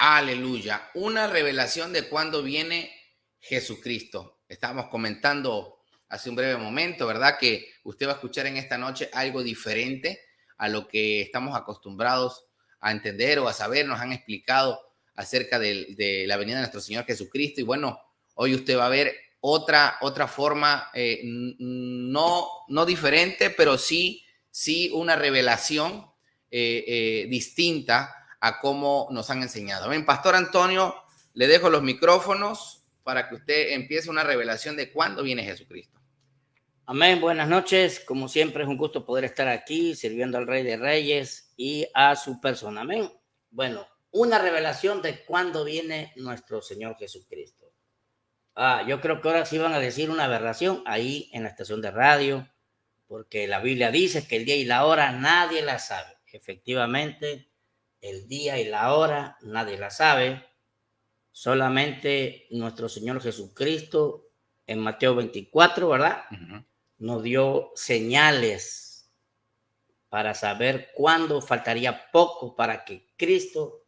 Aleluya. Una revelación de cuándo viene Jesucristo. Estábamos comentando hace un breve momento, ¿verdad? Que usted va a escuchar en esta noche algo diferente a lo que estamos acostumbrados a entender o a saber. Nos han explicado acerca de la venida de nuestro Señor Jesucristo. Y bueno, hoy usted va a ver otra forma, no diferente, pero sí una revelación distinta a cómo nos han enseñado. Amén. Pastor Antonio, le dejo los micrófonos para que usted empiece una revelación de cuándo viene Jesucristo. Amén, buenas noches. Como siempre es un gusto poder estar aquí sirviendo al Rey de Reyes y a su persona. Amén. Bueno, una revelación de cuándo viene nuestro Señor Jesucristo. Yo creo que ahora sí van a decir una aberración ahí en la estación de radio, porque la Biblia dice que el día y la hora nadie la sabe. Efectivamente, el día y la hora nadie la sabe. Solamente nuestro Señor Jesucristo en Mateo 24, ¿verdad? Nos dio señales para saber cuándo faltaría poco para que Cristo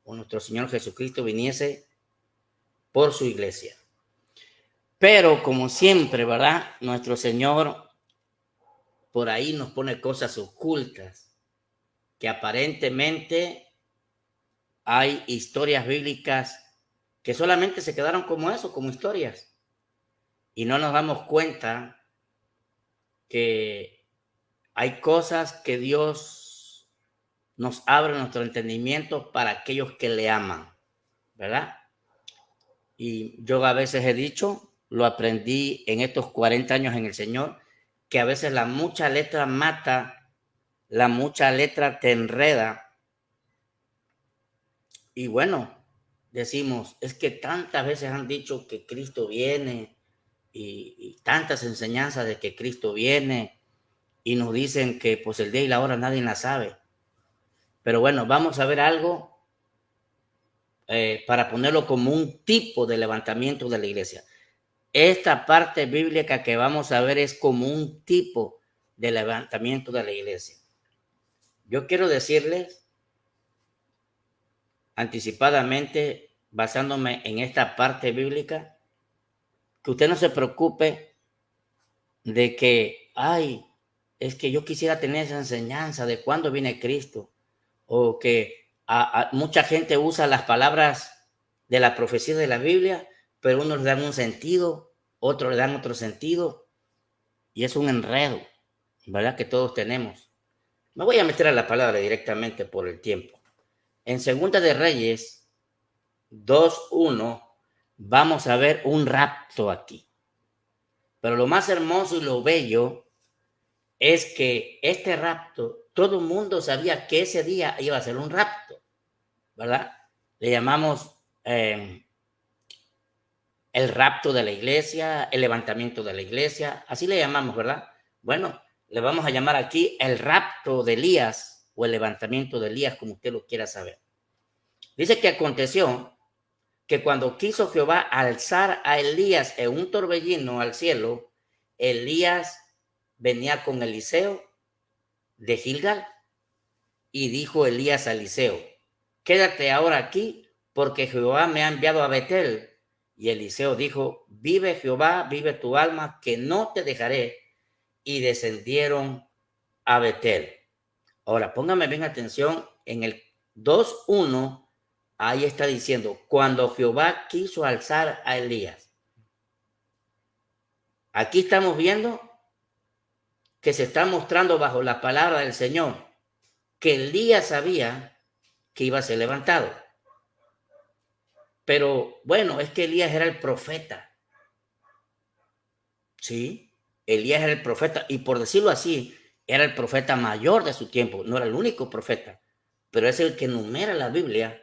o nuestro Señor Jesucristo viniese por su iglesia. Pero como siempre, ¿verdad? Nuestro Señor por ahí nos pone cosas ocultas que aparentemente hay historias bíblicas que solamente se quedaron como eso, como historias. Y no nos damos cuenta que hay cosas que Dios nos abre nuestro entendimiento para aquellos que le aman, ¿verdad? Y yo a veces he dicho, lo aprendí en estos 40 años en el Señor, que a veces la mucha letra mata, la mucha letra te enreda. Y bueno, decimos, es que tantas veces han dicho que Cristo viene y tantas enseñanzas de que Cristo viene y nos dicen que pues el día y la hora nadie la sabe. Pero bueno, vamos a ver algo para ponerlo como un tipo de levantamiento de la iglesia. Esta parte bíblica que vamos a ver es como un tipo de levantamiento de la iglesia. Yo quiero decirles anticipadamente, basándome en esta parte bíblica, que usted no se preocupe de que, es que yo quisiera tener esa enseñanza de cuándo viene Cristo, o que mucha gente usa las palabras de la profecía de la Biblia, pero unos le dan un sentido, otros le dan otro sentido, y es un enredo, ¿verdad? Que todos tenemos. Me voy a meter a la palabra directamente por el tiempo. En Segunda de Reyes 2:1 vamos a ver un rapto aquí. Pero lo más hermoso y lo bello es que este rapto, todo el mundo sabía que ese día iba a ser un rapto, ¿verdad? Le llamamos el rapto de la iglesia, el levantamiento de la iglesia, así le llamamos, ¿verdad? Bueno, le vamos a llamar aquí el rapto de Elías o el levantamiento de Elías, como usted lo quiera saber. Dice que aconteció que cuando quiso Jehová alzar a Elías en un torbellino al cielo, Elías venía con Eliseo de Gilgal. Y dijo Elías a Eliseo, quédate ahora aquí, porque Jehová me ha enviado a Betel. Y Eliseo dijo, vive Jehová, vive tu alma, que no te dejaré. Y descendieron a Betel. Ahora, póngame bien atención, en el 2:1, ahí está diciendo, cuando Jehová quiso alzar a Elías. Aquí estamos viendo que se está mostrando bajo la palabra del Señor que Elías sabía que iba a ser levantado. Pero bueno, es que Elías era el profeta. Sí, Elías era el profeta y por decirlo así, era el profeta mayor de su tiempo. No era el único profeta, pero es el que enumera la Biblia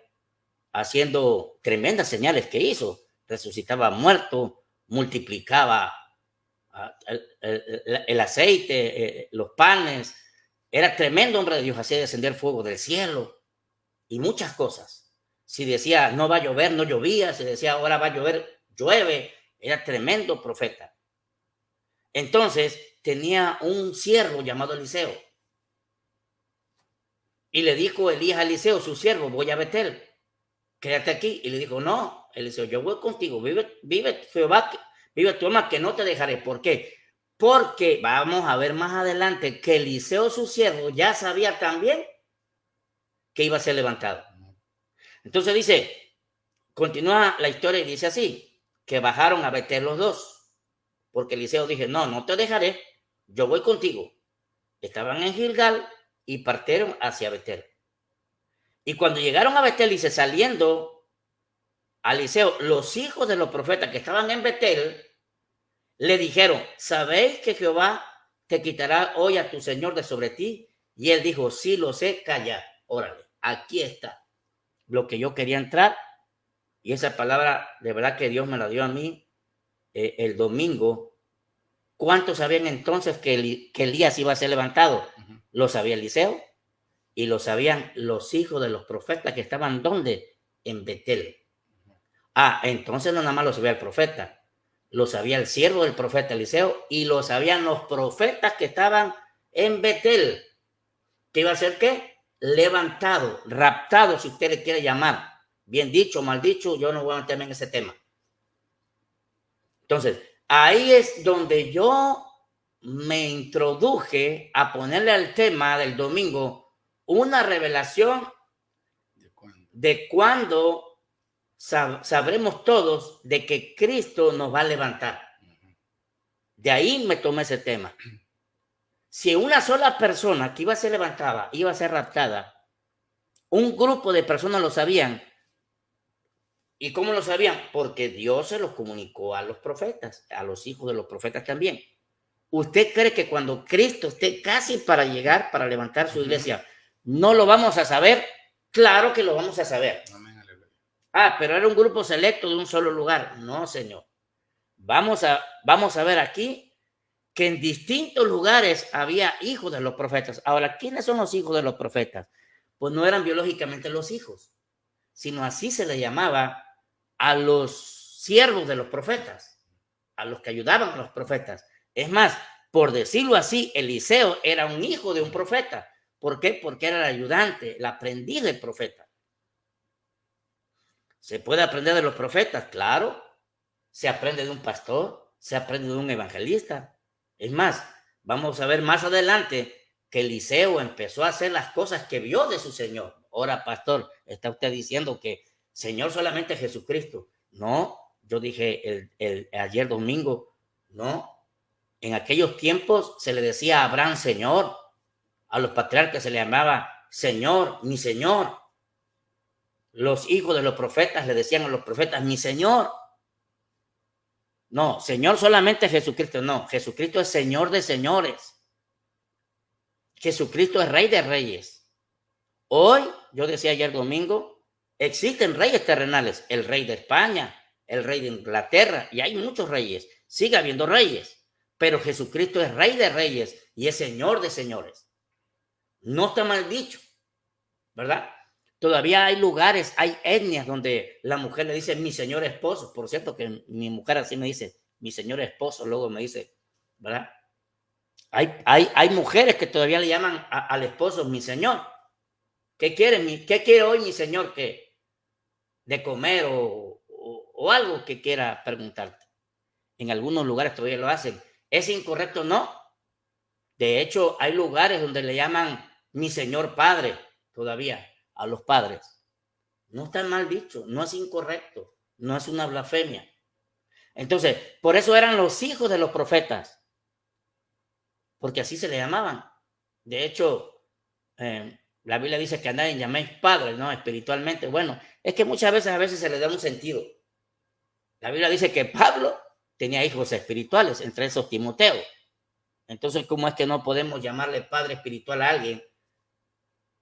haciendo tremendas señales que hizo. Resucitaba muerto, multiplicaba el aceite, los panes. Era tremendo hombre de Dios, hacía descender fuego del cielo y muchas cosas. Si decía no va a llover, no llovía. Si decía ahora va a llover, llueve. Era tremendo profeta. Entonces tenía un siervo llamado Eliseo. Y le dijo Elías a Eliseo, su siervo, voy a Betel. quédate aquí. Y le dijo, no, Eliseo, yo voy contigo, vive Jehová, vive tu alma, que no te dejaré. ¿Por qué? Porque vamos a ver más adelante que Eliseo, su siervo, ya sabía también que iba a ser levantado. Entonces dice, continúa la historia y dice así, que bajaron a Betel los dos, porque Eliseo dije, no, no te dejaré, yo voy contigo. Estaban en Gilgal y partieron hacia Betel. Y cuando llegaron a Betel, dice, saliendo a Eliseo, los hijos de los profetas que estaban en Betel, le dijeron, ¿sabéis que Jehová te quitará hoy a tu señor de sobre ti? Y él dijo, sí lo sé, calla, órale, aquí está lo que yo quería entrar. Y esa palabra, de verdad que Dios me la dio a mí el domingo. ¿Cuántos sabían entonces que Elías iba a ser levantado? Lo sabía Eliseo y lo sabían los hijos de los profetas que estaban ¿dónde? En Betel. Entonces no nada más lo sabía el profeta, lo sabía el siervo del profeta Eliseo y lo sabían los profetas que estaban en Betel. ¿Qué iba a ser qué? Levantado, raptado, si usted le quiere llamar. Bien dicho, mal dicho, yo no voy a meterme en ese tema. Entonces, ahí es donde yo me introduje a ponerle al tema del domingo una revelación de cuándo sabremos todos de que Cristo nos va a levantar. De ahí me tomé ese tema. Si una sola persona que iba a ser levantada, iba a ser raptada, un grupo de personas lo sabían. ¿Y cómo lo sabían? Porque Dios se los comunicó a los profetas, a los hijos de los profetas también. ¿Usted cree que cuando Cristo esté casi para llegar, para levantar su iglesia, no lo vamos a saber? Claro que lo vamos a saber. Pero era un grupo selecto de un solo lugar. No, señor. Vamos a ver aquí que en distintos lugares había hijos de los profetas. Ahora, ¿quiénes son los hijos de los profetas? Pues no eran biológicamente los hijos, sino así se le llamaba a los siervos de los profetas, a los que ayudaban a los profetas. Es más, por decirlo así, Eliseo era un hijo de un profeta. ¿Por qué? Porque era el ayudante, el aprendiz del profeta. ¿Se puede aprender de los profetas? Claro. Se aprende de un pastor, se aprende de un evangelista. Es más, vamos a ver más adelante que Eliseo empezó a hacer las cosas que vio de su Señor. Ahora, pastor, está usted diciendo que Señor solamente Jesucristo. No, yo dije ayer domingo, no. En aquellos tiempos se le decía a Abraham Señor, a los patriarcas se le llamaba Señor, mi Señor. Los hijos de los profetas le decían a los profetas, mi Señor. No, Señor solamente Jesucristo, no. Jesucristo es Señor de señores. Jesucristo es Rey de reyes. Hoy, yo decía ayer domingo, existen reyes terrenales, el rey de España, el rey de Inglaterra, y hay muchos reyes. Sigue habiendo reyes, pero Jesucristo es Rey de reyes y es Señor de señores. No está mal dicho, ¿verdad? Todavía hay lugares, hay etnias donde la mujer le dice mi señor esposo. Por cierto que mi mujer así me dice, mi señor esposo, luego me dice, ¿verdad? Hay mujeres que todavía le llaman al esposo mi señor. ¿Qué quiere? ¿Qué quiere hoy mi señor? ¿Qué? De comer o algo que quiera preguntarte. En algunos lugares todavía lo hacen. ¿Es incorrecto? No. De hecho, hay lugares donde le llaman mi señor padre todavía a los padres. No está mal dicho, no es incorrecto, no es una blasfemia. Entonces, por eso eran los hijos de los profetas, porque así se le llamaban. De hecho, la Biblia dice que a nadie llaméis padres, ¿no? Espiritualmente. Bueno, es que muchas veces a veces se le da un sentido. La Biblia dice que Pablo tenía hijos espirituales, entre esos Timoteo. Entonces, ¿cómo es que no podemos llamarle padre espiritual a alguien?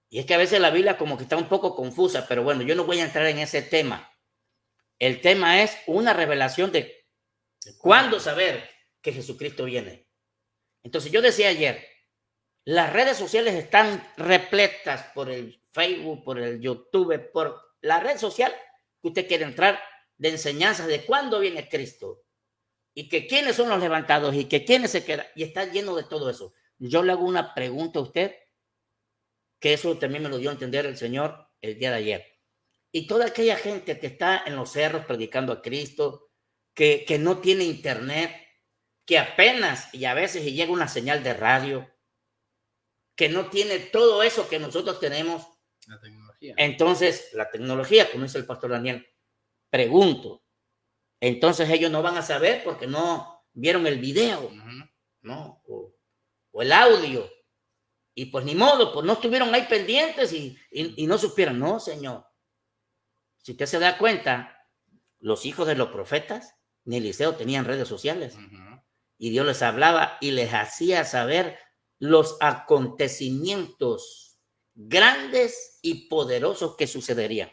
Y es que a veces la Biblia como que está un poco confusa, pero bueno, yo no voy a entrar en ese tema. El tema es una revelación de cuándo saber que Jesucristo viene. Entonces yo decía ayer, las redes sociales están repletas por el Facebook, por el YouTube, por la red social que usted quiere entrar, de enseñanzas de cuándo viene Cristo y que quiénes son los levantados y que quiénes se quedan, y está lleno de todo eso. Yo le hago una pregunta a usted, que eso también me lo dio a entender el Señor el día de ayer. Y toda aquella gente que está en los cerros predicando a Cristo, que no tiene internet, que apenas y a veces llega una señal de radio, que no tiene todo eso que nosotros tenemos. La tecnología. Entonces, la tecnología, como dice el pastor Daniel, pregunto, entonces ellos no van a saber porque no vieron el video, ¿no? O el audio. Y pues ni modo, pues no estuvieron ahí pendientes y no supieron. No, Señor. Si usted se da cuenta, los hijos de los profetas ni Eliseo tenían redes sociales. Y Dios les hablaba y les hacía saber los acontecimientos grandes y poderosos que sucederían.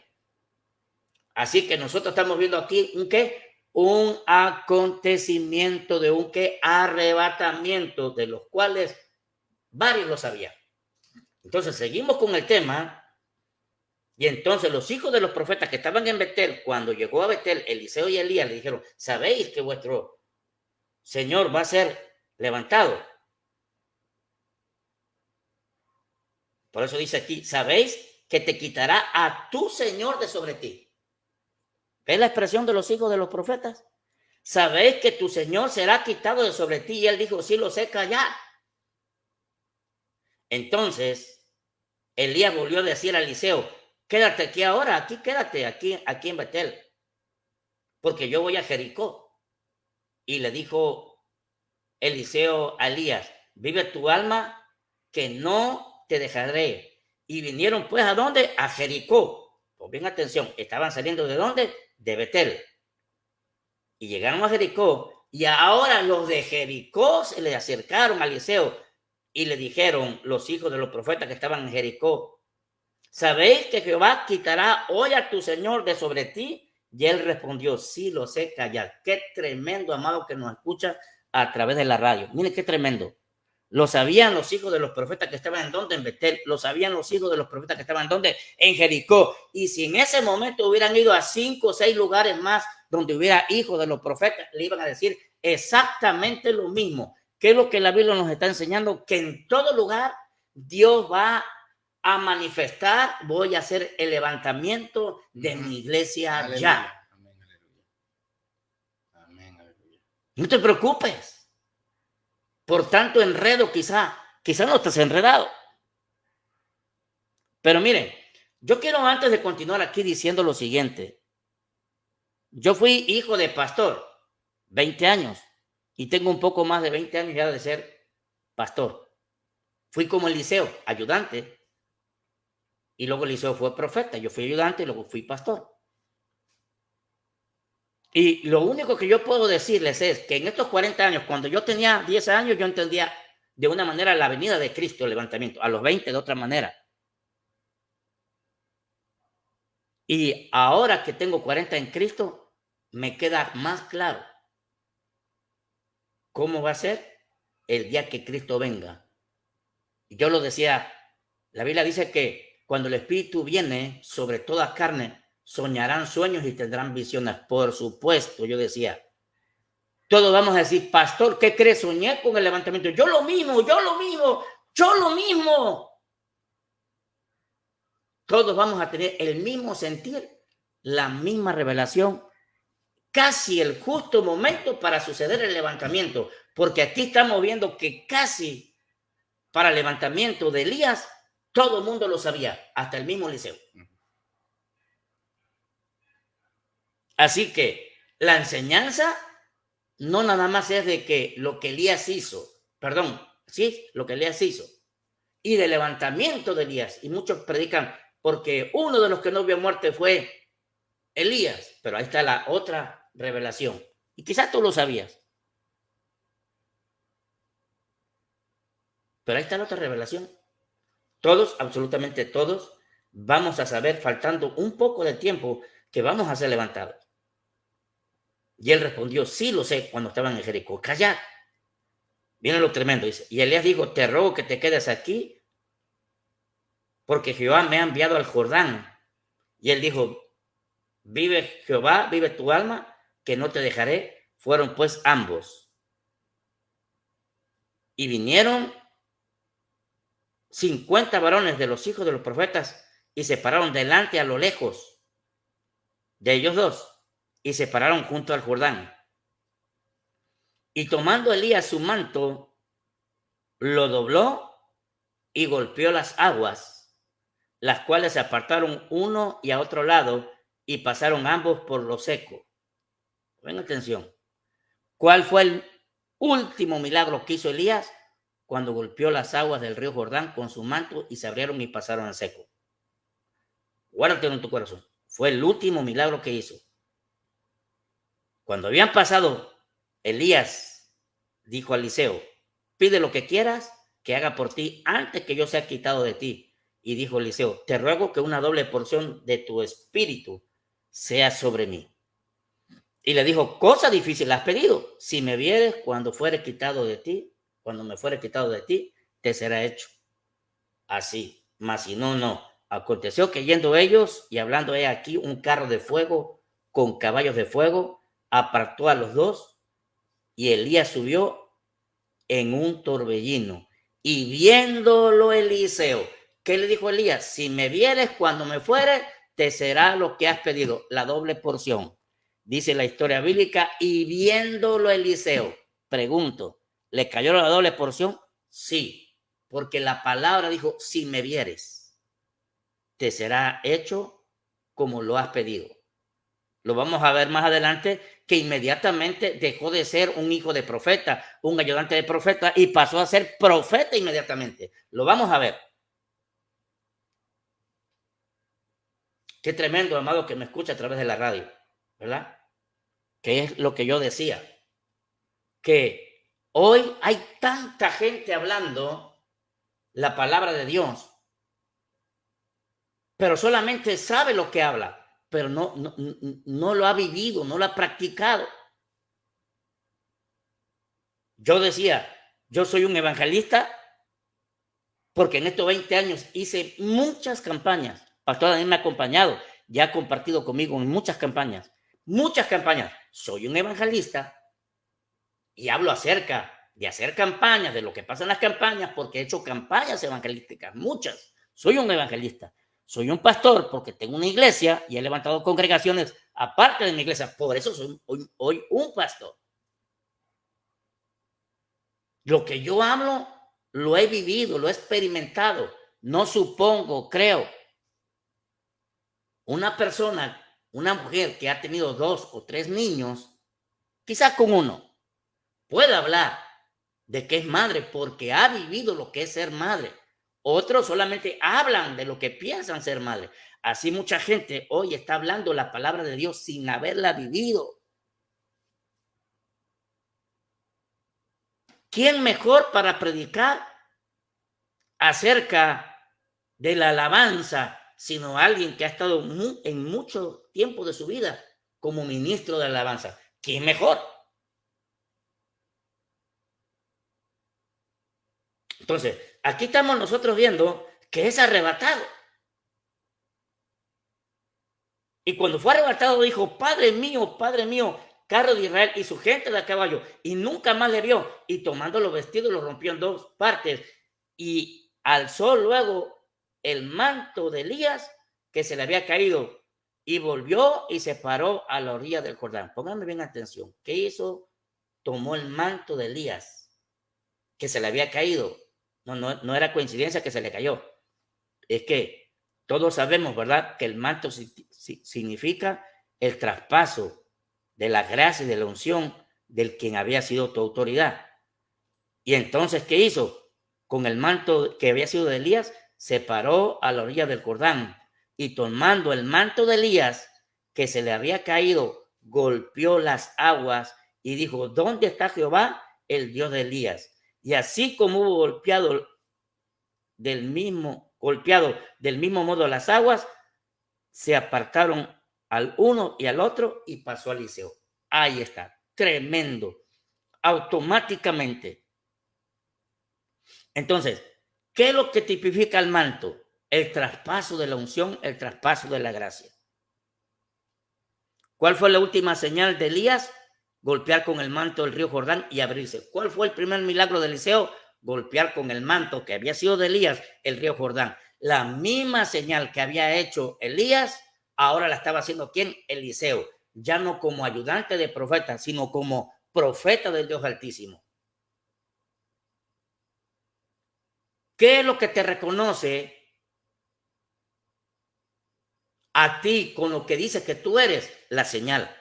Así que nosotros estamos viendo aquí un qué, un acontecimiento de un qué, arrebatamiento, de los cuales varios lo sabían. Entonces seguimos con el tema. Y entonces los hijos de los profetas que estaban en Betel, cuando llegó a Betel, Eliseo y Elías le dijeron, ¿sabéis que vuestro Señor va a ser levantado? Por eso dice aquí, ¿sabéis que te quitará a tu Señor de sobre ti? ¿Ves la expresión de los hijos de los profetas? ¿Sabéis que tu Señor será quitado de sobre ti? Y él dijo, sí lo sé, callar. Entonces, Elías volvió a decir a Eliseo, quédate aquí ahora, aquí quédate, aquí en Betel, porque yo voy a Jericó. Y le dijo Eliseo a Elías, vive tu alma, que no te dejaré. Y vinieron pues, ¿a dónde? A Jericó. Pues bien, atención, estaban saliendo ¿de dónde? De Betel. Y llegaron a Jericó, y ahora los de Jericó se le acercaron a Eliseo y le dijeron los hijos de los profetas que estaban en Jericó, ¿sabéis que Jehová quitará hoy a tu Señor de sobre ti? Y él respondió, sí lo sé, callar. Qué tremendo, amado, que nos escucha a través de la radio. Miren qué tremendo. Lo sabían los hijos de los profetas que estaban en donde, en Betel. Lo sabían los hijos de los profetas que estaban en donde, en Jericó. Y si en ese momento hubieran ido a 5 o 6 lugares más donde hubiera hijos de los profetas, le iban a decir exactamente lo mismo. ¿Qué es lo que la Biblia nos está enseñando? Que en todo lugar Dios va a manifestar, voy a hacer el levantamiento de mi iglesia aleluya. Ya. Amén, aleluya. Amén, aleluya. No te preocupes. Por tanto enredo, quizá no estás enredado. Pero miren, yo quiero antes de continuar aquí diciendo lo siguiente. Yo fui hijo de pastor, 20 años, y tengo un poco más de 20 años ya de ser pastor. Fui como Eliseo, ayudante. Y luego Eliseo fue profeta, yo fui ayudante y luego fui pastor. Y lo único que yo puedo decirles es que en estos 40 años, cuando yo tenía 10 años, yo entendía de una manera la venida de Cristo, el levantamiento, a los 20 de otra manera. Y ahora que tengo 40 en Cristo, me queda más claro cómo va a ser el día que Cristo venga. Yo lo decía, la Biblia dice que cuando el Espíritu viene sobre toda carne, soñarán sueños y tendrán visiones. Por supuesto, yo decía, todos vamos a decir, pastor, ¿qué crees? Soñé con el levantamiento. Yo lo mismo. Todos vamos a tener el mismo sentir, la misma revelación, casi el justo momento para suceder el levantamiento. Porque aquí estamos viendo que casi para el levantamiento de Elías, todo el mundo lo sabía, hasta el mismo Eliseo. Así que la enseñanza no nada más es de que lo que Elías hizo, lo que Elías hizo, y del levantamiento de Elías. Y muchos predican porque uno de los que no vio muerte fue Elías, pero ahí está la otra revelación. Y quizás tú lo sabías. Pero ahí está la otra revelación. Todos, absolutamente todos, vamos a saber, faltando un poco de tiempo, que vamos a ser levantados. Y él respondió, sí lo sé, cuando estaban en Jericó. Callad. Viene lo tremendo, dice. Y Elías dijo, te ruego que te quedes aquí, porque Jehová me ha enviado al Jordán. Y él dijo, vive Jehová, vive tu alma, que no te dejaré. Fueron pues ambos. Y vinieron 50 varones de los hijos de los profetas y se pararon delante a lo lejos. de ellos dos, y se pararon junto al Jordán. Y tomando Elías su manto, lo dobló y golpeó las aguas, las cuales se apartaron uno y a otro lado, y pasaron ambos por lo seco. Ven atención. ¿Cuál fue el último milagro que hizo Elías? Cuando golpeó las aguas del río Jordán con su manto y se abrieron y pasaron al seco. Guárdatelo en tu corazón. Fue el último milagro que hizo. Cuando habían pasado, Elías dijo a Eliseo: pide lo que quieras que haga por ti antes que yo sea quitado de ti. Y dijo Eliseo: te ruego que una doble porción de tu espíritu sea sobre mí. Y le dijo: cosa difícil has pedido. Si me vieres cuando fuere quitado de ti, cuando me fuere quitado de ti, te será hecho así. Mas si no, no. Aconteció que yendo ellos y hablando aquí, un carro de fuego con caballos de fuego apartó a los dos, y Elías subió en un torbellino. Y viéndolo Eliseo, ¿qué le dijo Elías? Si me vieres cuando me fuere, te será lo que has pedido, la doble porción. Dice la historia bíblica: y viéndolo Eliseo. Pregunto, ¿le cayó la doble porción? Sí, porque la palabra dijo: si me vieres, te será hecho como lo has pedido. Lo vamos a ver más adelante, que inmediatamente dejó de ser un hijo de profeta, un ayudante de profeta, y pasó a ser profeta inmediatamente. Lo vamos a ver. Qué tremendo, amado, que me escucha a través de la radio, ¿verdad? Que es lo que yo decía, que hoy hay tanta gente hablando la palabra de Dios, pero solamente sabe lo que habla, pero no lo ha vivido, no lo ha practicado. Yo decía, yo soy un evangelista porque en estos 20 años hice muchas campañas. Pastor Daniel me ha acompañado, ya ha compartido conmigo en muchas campañas. Soy un evangelista y hablo acerca de hacer campañas, de lo que pasa en las campañas, porque he hecho campañas evangelísticas, muchas. Soy un evangelista. Soy un pastor porque tengo una iglesia y he levantado congregaciones aparte de mi iglesia. Por eso soy hoy un pastor. Lo que yo hablo lo he vivido, lo he experimentado. No supongo, creo. Una persona, una mujer que ha tenido 2 o 3 niños, quizás con uno, puede hablar de que es madre porque ha vivido lo que es ser madre. Otros solamente hablan de lo que piensan ser madre. Así mucha gente hoy está hablando la palabra de Dios sin haberla vivido. ¿Quién mejor para predicar acerca de la alabanza, sino alguien que ha estado en mucho tiempo de su vida como ministro de alabanza? ¿Quién mejor? Entonces, aquí estamos nosotros viendo que es arrebatado. Y cuando fue arrebatado dijo: Padre mío, carro de Israel y su gente de a caballo. Y nunca más le vio. Y tomando los vestidos los rompió en 2 partes. Y alzó luego el manto de Elías que se le había caído. Y volvió y se paró a la orilla del Jordán. Pónganme bien atención. ¿Qué hizo? Tomó el manto de Elías que se le había caído. No era coincidencia que se le cayó. Es que todos sabemos, ¿verdad?, que el manto significa el traspaso de la gracia y de la unción del quien había sido tu autoridad. Y entonces, ¿qué hizo? Con el manto que había sido de Elías, se paró a la orilla del Jordán y tomando el manto de Elías que se le había caído, golpeó las aguas y dijo: ¿dónde está Jehová, el Dios de Elías? Y así como hubo golpeado del mismo modo las aguas, se apartaron al uno y al otro y pasó a Eliseo. Ahí está, tremendo, automáticamente. Entonces, ¿qué es lo que tipifica el manto? El traspaso de la unción, el traspaso de la gracia. ¿Cuál fue la última señal de Elías? Golpear con el manto el río Jordán y abrirse. ¿Cuál fue el primer milagro de Eliseo? Golpear con el manto que había sido de Elías el río Jordán. La misma señal que había hecho Elías, ahora la estaba haciendo ¿quién? Eliseo. Ya no como ayudante de profeta, sino como profeta del Dios Altísimo. ¿Qué es lo que te reconoce a ti con lo que dices que tú eres? La señal.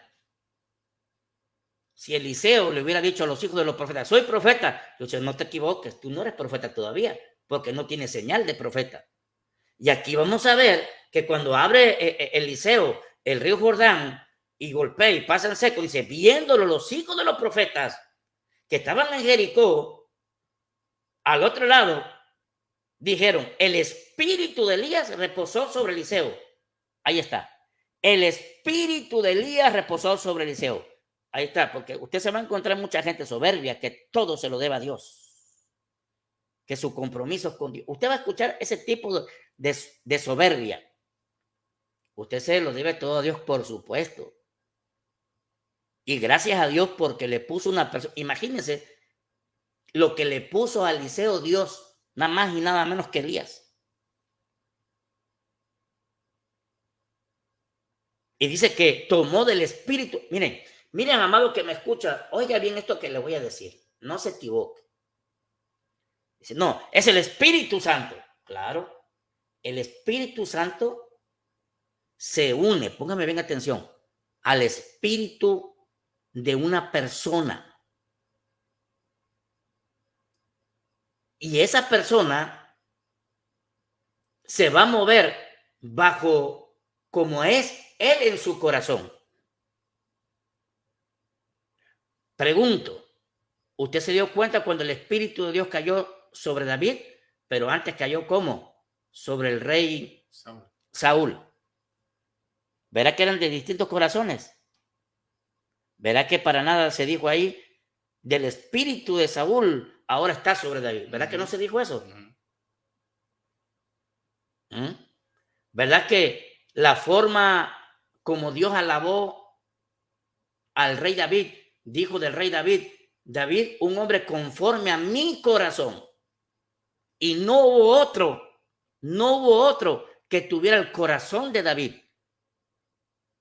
Si Eliseo le hubiera dicho a los hijos de los profetas, soy profeta, entonces no te equivoques, tú no eres profeta todavía, porque no tienes señal de profeta. Y aquí vamos a ver que cuando abre Eliseo el río Jordán y golpea y pasa en seco, dice, viéndolo los hijos de los profetas que estaban en Jericó, al otro lado, dijeron, el espíritu de Elías reposó sobre Eliseo. Ahí está. El espíritu de Elías reposó sobre Eliseo. Ahí está, porque usted se va a encontrar mucha gente soberbia que todo se lo debe a Dios, que su compromiso con Dios. Usted va a escuchar ese tipo de soberbia. Usted se lo debe todo a Dios, por supuesto. Y gracias a Dios porque le puso una persona. Imagínense lo que le puso a Eliseo Dios, nada más y nada menos que Elías. Y dice que tomó del espíritu. Miren, amado que me escucha, oiga bien esto que le voy a decir. No se equivoque. Dice, no, es el Espíritu Santo. Claro, el Espíritu Santo se une, póngame bien atención, al espíritu de una persona. Y esa persona se va a mover bajo como es él en su corazón. Pregunto, ¿usted se dio cuenta cuando el Espíritu de Dios cayó sobre David? Pero antes cayó ¿cómo? Sobre el rey Saúl. ¿Verá que eran de distintos corazones? ¿Verá que para nada se dijo ahí del espíritu de Saúl ahora está sobre David? ¿Verdad que no se dijo eso? ¿Verdad que la forma como Dios alabó al rey David, dijo del rey David, David, un hombre conforme a mi corazón? Y no hubo otro que tuviera el corazón de David.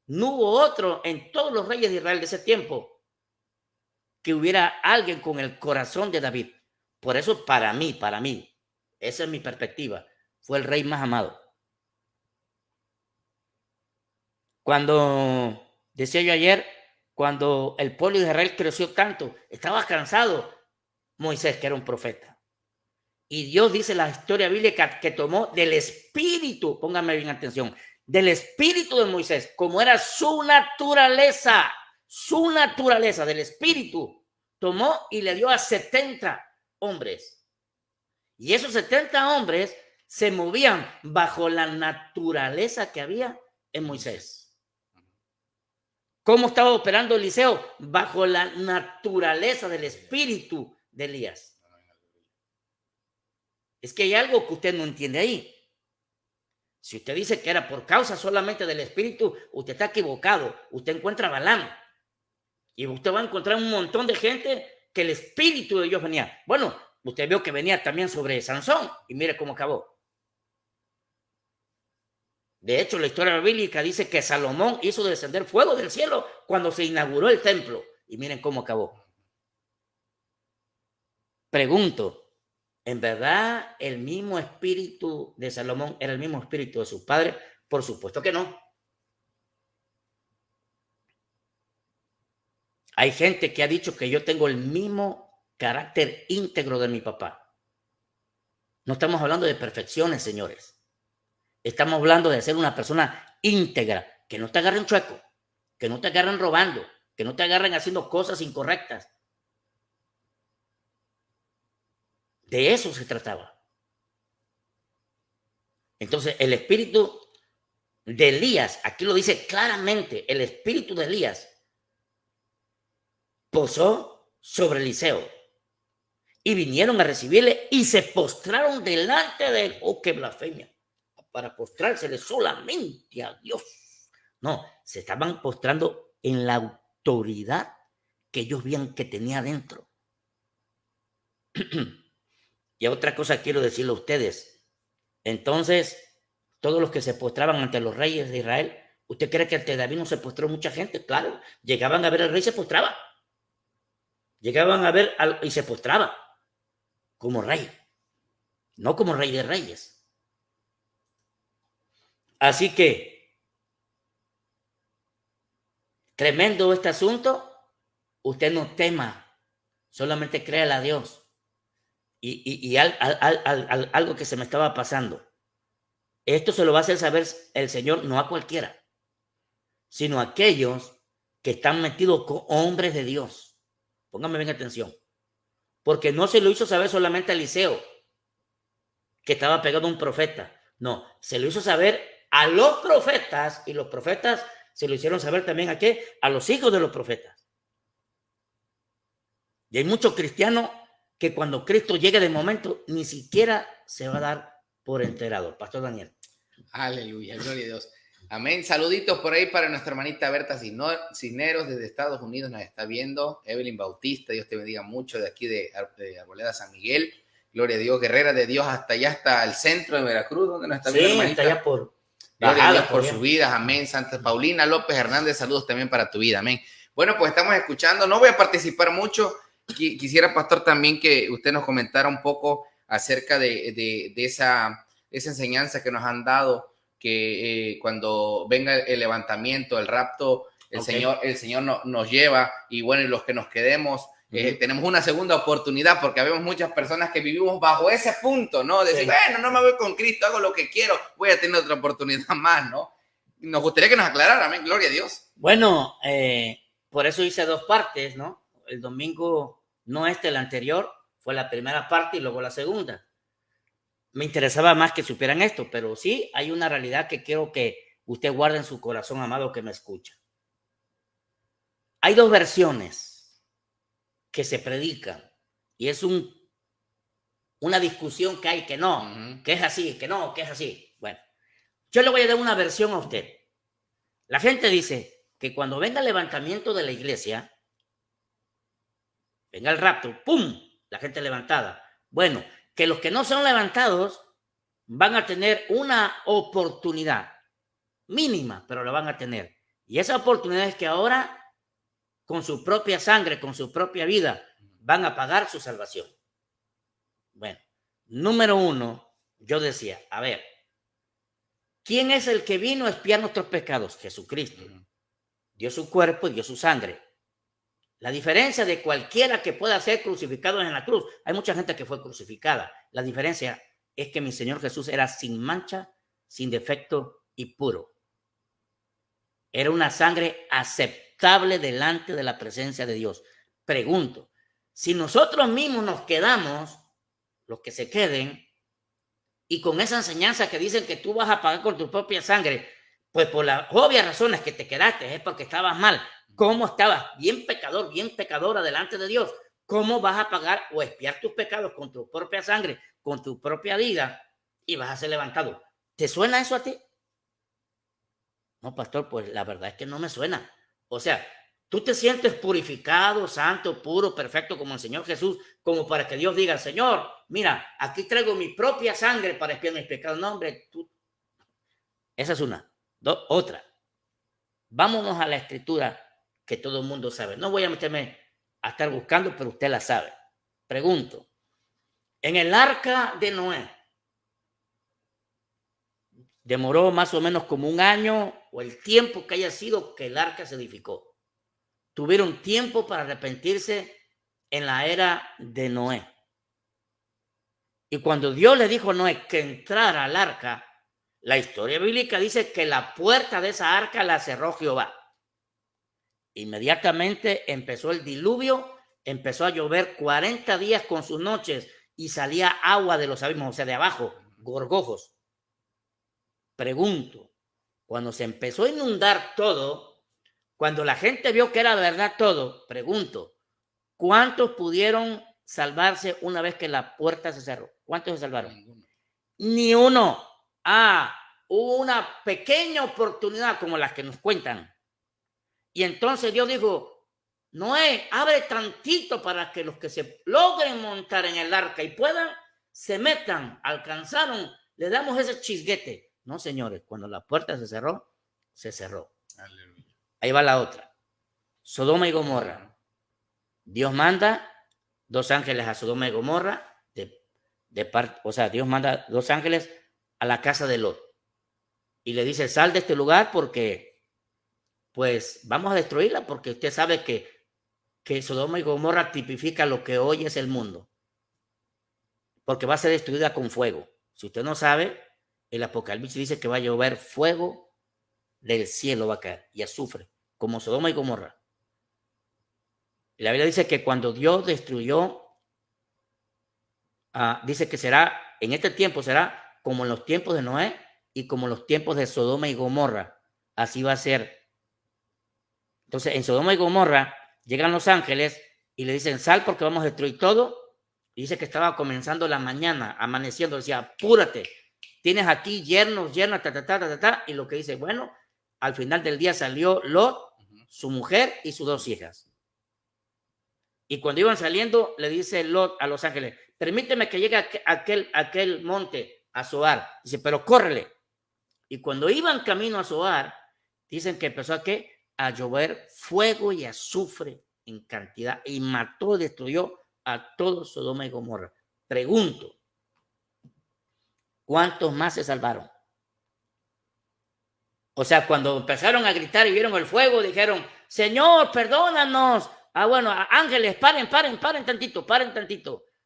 No hubo otro en todos los reyes de Israel de ese tiempo que hubiera alguien con el corazón de David. Por eso para mí, esa es mi perspectiva, fue el rey más amado. Cuando, decía yo ayer, cuando el pueblo de Israel creció tanto, estaba cansado Moisés, que era un profeta. Y Dios dice en la historia bíblica que tomó del espíritu, pónganme bien atención, del espíritu de Moisés, como era su naturaleza del espíritu, tomó y le dio a 70 hombres. Y esos 70 hombres se movían bajo la naturaleza que había en Moisés. ¿Cómo estaba operando Eliseo? Bajo la naturaleza del espíritu de Elías. Es que hay algo que usted no entiende ahí. Si usted dice que era por causa solamente del espíritu, usted está equivocado. Usted encuentra a Balaam. Y usted va a encontrar un montón de gente que el espíritu de Dios venía. Bueno, usted vio que venía también sobre Sansón. Y mire cómo acabó. De hecho, la historia bíblica dice que Salomón hizo descender fuego del cielo cuando se inauguró el templo. Y miren cómo acabó. Pregunto, ¿en verdad el mismo espíritu de Salomón era el mismo espíritu de su padre? Por supuesto que no. Hay gente que ha dicho que yo tengo el mismo carácter íntegro de mi papá. No estamos hablando de perfecciones, señores. Estamos hablando de ser una persona íntegra, que no te agarren chueco, que no te agarren robando, que no te agarren haciendo cosas incorrectas. De eso se trataba. Entonces, el espíritu de Elías, aquí lo dice claramente, el espíritu de Elías posó sobre Eliseo. Y vinieron a recibirle y se postraron delante de él. ¡Oh, qué blasfemia! Para postrársele solamente a Dios. No, se estaban postrando en la autoridad que ellos veían que tenía dentro. Y otra cosa quiero decirle a ustedes. Entonces, todos los que se postraban ante los reyes de Israel ¿Usted cree que ante David no se postró mucha gente? Claro, llegaban a ver al rey y se postraba. Llegaban a ver y se postraba como rey, no como rey de reyes. Así que, tremendo este asunto. Usted no tema, solamente créale a Dios. Y algo que se me estaba pasando. Esto se lo va a hacer saber el Señor, no a cualquiera, sino a aquellos que están metidos con hombres de Dios. Pónganme bien atención. Porque no se lo hizo saber solamente a Eliseo, que estaba pegado a un profeta. No, se lo hizo saber a los profetas, y los profetas se lo hicieron saber también a ¿qué? A los hijos de los profetas. Y hay muchos cristianos que cuando Cristo llegue de momento ni siquiera se va a dar por enterado. Pastor Daniel. Aleluya, gloria a Dios. Amén. Saluditos por ahí para nuestra hermanita Berta Cisneros desde Estados Unidos, nos está viendo. Evelyn Bautista, Dios te bendiga mucho, de aquí de Arboleda San Miguel. Gloria a Dios, guerrera de Dios, hasta allá, hasta el centro de Veracruz, donde nos está viendo, hermanita. Hasta allá por Gloria a Dios por sus vidas, amén. Santa Paulina López Hernández, saludos también para tu vida, amén. Bueno, pues estamos escuchando, no voy a participar mucho. Quisiera, pastor, también que usted nos comentara un poco acerca de esa enseñanza que nos han dado, que cuando venga el levantamiento, el rapto, el Señor nos lleva, y bueno, y los que nos quedemos, tenemos una segunda oportunidad, porque vemos muchas personas que vivimos bajo ese punto, ¿no? De decir, bueno, no me voy con Cristo, hago lo que quiero, voy a tener otra oportunidad más, ¿no? Nos gustaría que nos aclarara, amén, gloria a Dios. Bueno, por eso hice dos partes, ¿no? El domingo, no el anterior, fue la primera parte y luego la segunda. Me interesaba más que supieran esto, pero sí hay una realidad que quiero que usted guarde en su corazón, amado, que me escucha. Hay dos versiones que se predican y es una discusión que hay, que no, que es así, que no, que es así. Bueno, yo le voy a dar una versión a usted. La gente dice que cuando venga el levantamiento de la iglesia, venga el rapto, ¡pum!, la gente levantada. Bueno, que los que no son levantados van a tener una oportunidad mínima, pero la van a tener. Y esa oportunidad es que ahora, con su propia sangre, con su propia vida, van a pagar su salvación. Bueno, número uno, yo decía, a ver, ¿quién es el que vino a expiar nuestros pecados? Jesucristo. Dio su cuerpo y dio su sangre. La diferencia de cualquiera que pueda ser crucificado en la cruz, hay mucha gente que fue crucificada. La diferencia es que mi Señor Jesús era sin mancha, sin defecto y puro. Era una sangre aceptable delante de la presencia de Dios. Pregunto, si nosotros mismos nos quedamos, los que se queden, y con esa enseñanza que dicen que tú vas a pagar con tu propia sangre, pues por las obvias razones que te quedaste, es porque estabas mal. ¿Cómo estabas? Bien pecador, bien pecadora delante de Dios. ¿Cómo vas a pagar o expiar tus pecados con tu propia sangre, con tu propia vida, y vas a ser levantado? ¿Te suena eso a ti? No, pastor, pues la verdad es que no me suena. O sea, tú te sientes purificado, santo, puro, perfecto como el Señor Jesús, como para que Dios diga, Señor, mira, aquí traigo mi propia sangre para expiar mis pecados. No, hombre, tú. Esa es una. Otra. Vámonos a la escritura que todo el mundo sabe. No voy a meterme a estar buscando, pero usted la sabe. Pregunto, en el arca de Noé, demoró más o menos como un año o el tiempo que haya sido que el arca se edificó. Tuvieron tiempo para arrepentirse en la era de Noé. Y cuando Dios le dijo a Noé que entrara al arca, la historia bíblica dice que la puerta de esa arca la cerró Jehová. Inmediatamente empezó el diluvio, empezó a llover 40 días con sus noches y salía agua de los abismos, o sea, de abajo, gorgojos. Pregunto, cuando se empezó a inundar todo, cuando la gente vio que era verdad todo, pregunto, ¿cuántos pudieron salvarse una vez que la puerta se cerró? ¿Cuántos se salvaron? Ni uno. Hubo una pequeña oportunidad como las que nos cuentan. Y entonces Dios dijo, Noé, abre tantito para que los que se logren montar en el arca y puedan, se metan, alcanzaron, le damos ese chisguete. No, señores, cuando la puerta se cerró, se cerró. Aleluya. Ahí va la otra. Sodoma y Gomorra. Dios manda 2 ángeles a Sodoma y Gomorra, o sea, Dios manda 2 ángeles a la casa de Lot y le dice, sal de este lugar porque pues vamos a destruirla, porque usted sabe que Sodoma y Gomorra tipifica lo que hoy es el mundo, porque va a ser destruida con fuego. Si usted no sabe, el Apocalipsis dice que va a llover fuego del cielo, va a caer, y azufre, como Sodoma y Gomorra. Y la Biblia dice que cuando Dios destruyó, dice que será, en este tiempo será como en los tiempos de Noé y como en los tiempos de Sodoma y Gomorra. Así va a ser. Entonces, en Sodoma y Gomorra llegan los ángeles y le dicen, sal porque vamos a destruir todo. Y dice que estaba comenzando la mañana, amaneciendo, decía, apúrate, tienes aquí yernos, yernas, y lo que dice, bueno, al final del día salió Lot, su mujer y sus 2 hijas. Y cuando iban saliendo, le dice Lot a los ángeles, permíteme que llegue a aquel monte, a Zoar. Dice, pero córrele. Y cuando iban camino a Zoar, dicen que empezó a llover fuego y azufre en cantidad y mató, destruyó a todo Sodoma y Gomorra. Pregunto, ¿cuántos más se salvaron? O sea, cuando empezaron a gritar y vieron el fuego, dijeron, Señor, perdónanos. Bueno, ángeles, paren tantito.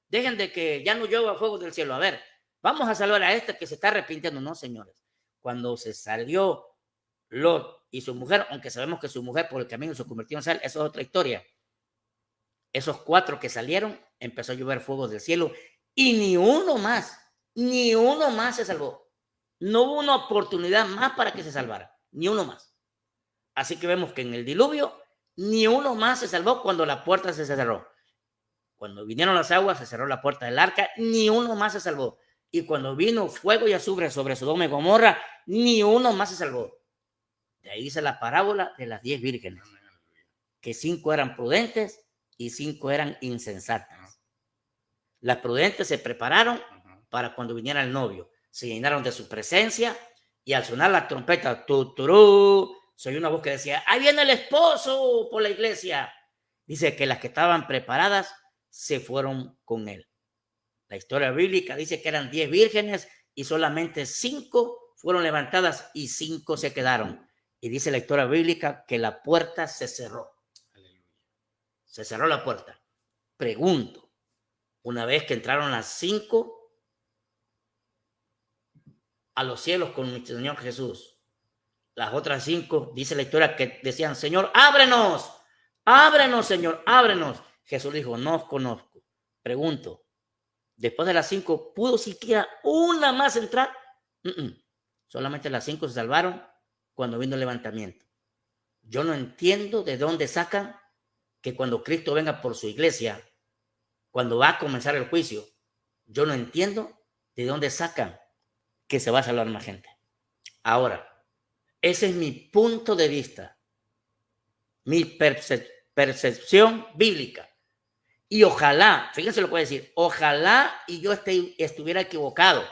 Dejen de que ya no llueva fuego del cielo. A ver, vamos a salvar a este que se está arrepintiendo. No, señores. Cuando se salió Lot y su mujer, aunque sabemos que su mujer por el camino se convirtió en sal, eso es otra historia. Esos 4 que salieron, empezó a llover fuego del cielo y ni uno más se salvó. No hubo una oportunidad más para que se salvara, ni uno más. Así que vemos que en el diluvio, ni uno más se salvó cuando la puerta se cerró. Cuando vinieron las aguas, se cerró la puerta del arca, ni uno más se salvó. Y cuando vino fuego y azufre sobre Sodoma y Gomorra, ni uno más se salvó. De ahí dice la parábola de las 10 vírgenes, que 5 eran prudentes y 5 eran insensatas. Las prudentes se prepararon para cuando viniera el novio. Se llenaron de su presencia y al sonar la trompeta, tuturú, se oyó una voz que decía, ahí viene el esposo por la iglesia. Dice que las que estaban preparadas se fueron con él. La historia bíblica dice que eran 10 vírgenes y solamente 5 fueron levantadas y 5 se quedaron. Y dice la historia bíblica que la puerta se cerró. Se cerró la puerta. Pregunto, una vez que entraron las 5 a los cielos con mi Señor Jesús, las otras 5, dice la historia que decían, Señor, ábrenos, Señor, ábrenos. Jesús dijo, no os conozco. Pregunto, después de las 5, ¿pudo siquiera una más entrar? Solamente las 5 se salvaron cuando vino el levantamiento. Yo no entiendo de dónde sacan que cuando Cristo venga por su iglesia, cuando va a comenzar el juicio, yo no entiendo de dónde sacan que se va a salvar más gente. Ahora, ese es mi punto de vista, mi percepción bíblica. Y ojalá, fíjense lo que voy a decir, ojalá y yo estuviera equivocado,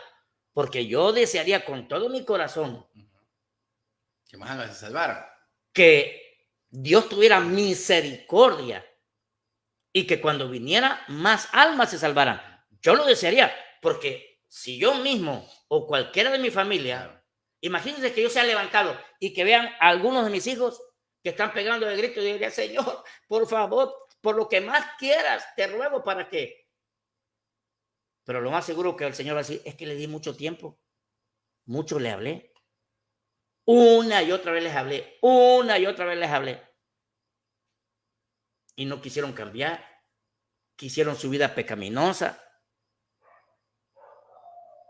porque yo desearía con todo mi corazón que más almas se salvaran, que Dios tuviera misericordia y que cuando viniera más almas se salvaran. Yo lo desearía, porque si yo mismo o cualquiera de mi familia, claro, imagínense que yo sea levantado y que vean a algunos de mis hijos que están pegando de grito y diría, Señor, por favor, por lo que más quieras, te ruego para que. Pero lo más seguro que el Señor va a decir, es que le di mucho tiempo, mucho le hablé. Una y otra vez les hablé. Y no quisieron cambiar, quisieron su vida pecaminosa.